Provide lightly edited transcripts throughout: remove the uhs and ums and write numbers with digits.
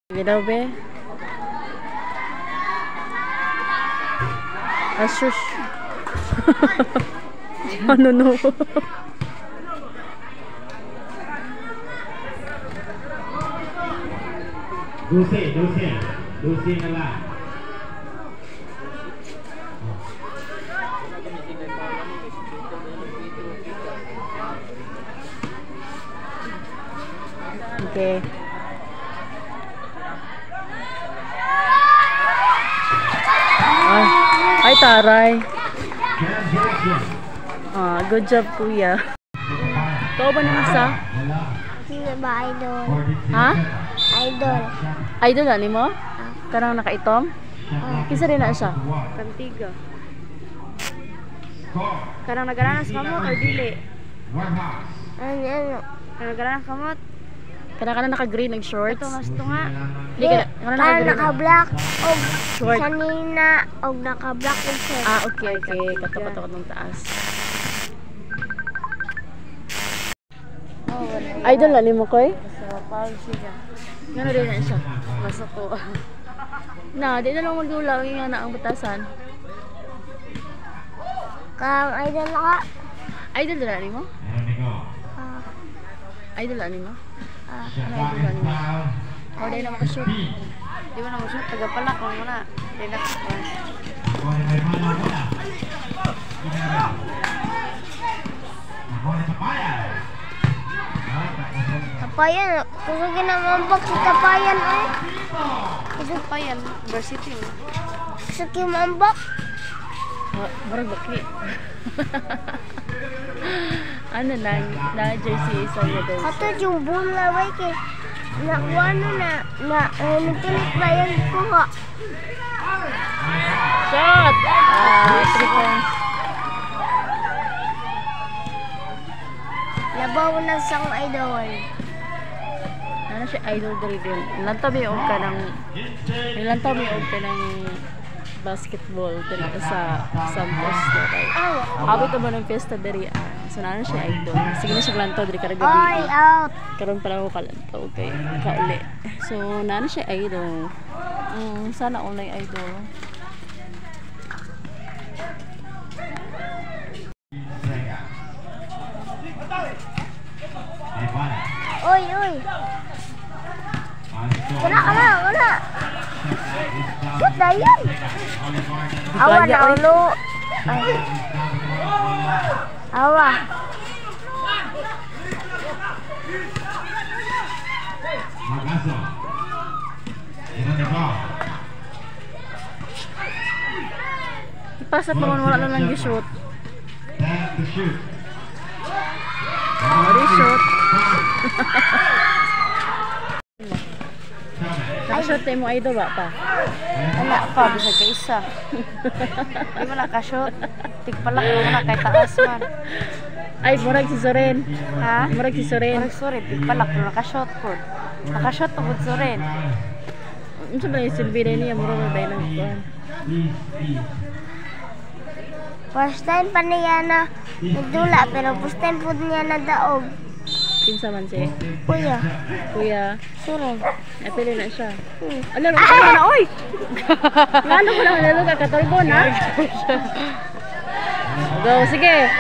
Ginaw be. Asush. Ano no? Dusi na lang. Okay. Ay, taray. Good job, kuya. Ikaw ba naman sa? Hindi ba idol? Ha? Idol. Idol ani mo? Karang nakaitom? Kisa rin na siya? Kantiga. Karang nagaranas ka mo or dili? Ano? Karang nagaranas ka mo? Karang naka-green ng shorts? Ito nga. Hindi ka naka-black o short. kanina o naka-black yung shirt. Okay. Katakot ng taas. Idol na ni mo koy? Gano'n rin na siya. Basta ko. Di na lang magdulaw yung nga na ang batasan. Kang idol ka? Idol na ni mo? Idol na ni mo? Ano idol na ni mo? O, dahil na makashoot. Di ba na makashoot? Tagapalak mo muna. Dahil na makashoot. Tapayan. Kusugin na mambak si Tapayan eh. Tapayan. Varsity mo. Kusugin mambak. Marag baki. Ano lang, na-jersey isa niya daw. Kato yung bola way kay nakuha na nagtulit ba yan ko ha? Shot! 3 points. Labaw na sang idol. Ano siya idol diri din. Lantaw may og ka ng basketball diri sa Santos diri. Abot ba ng fiesta diri. So na siya idol. Sige na siya lantaw diri karag gabi. Oy, out. Karon pala ko kalantaw kay kauli. So na siya idol. Sana online idol. Oy. Kana. Shoot na yan. Awa na ulo. Awa. Magaso. Ipasat naman wala lang gi-shoot. Shoot. Nakashot tayo mo idol ba pa? Wala pa, bisa ka isa. Di mo nakashot. Tigpalak mo na kay taas man. Ay, murag si Soren. Ha? Murag si Soren. Murag Soren, tigpalak mo nakashot po. Nakashot po Soren. Ano ba yung silbi na niya? Murag na tayo ng kuhan. First time pa niya na nagdula, pero first time po niya na daog. Kinsa man siya? Kuya. Soren. Napili na siya. Ano na, oy! Lalo ko lang, lalo ka, katulbo na. Go, sige.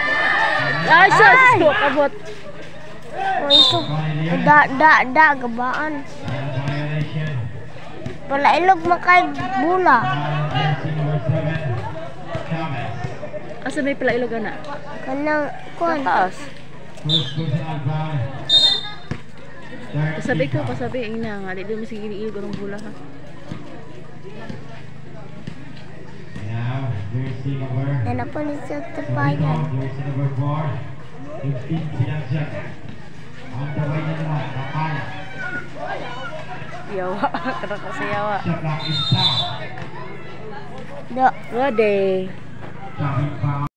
Sus! Kabot. Oy, so, gabaan. Wala ilog makay bula. Asa may pala ilog na? Kanang, kuhan. Taas. Pasabi, ina nga. Di mo sige ilog ng bula ha. Yan ako ni sa Tapayan. Yawa. Karang ka sa yawa. Da. Ready.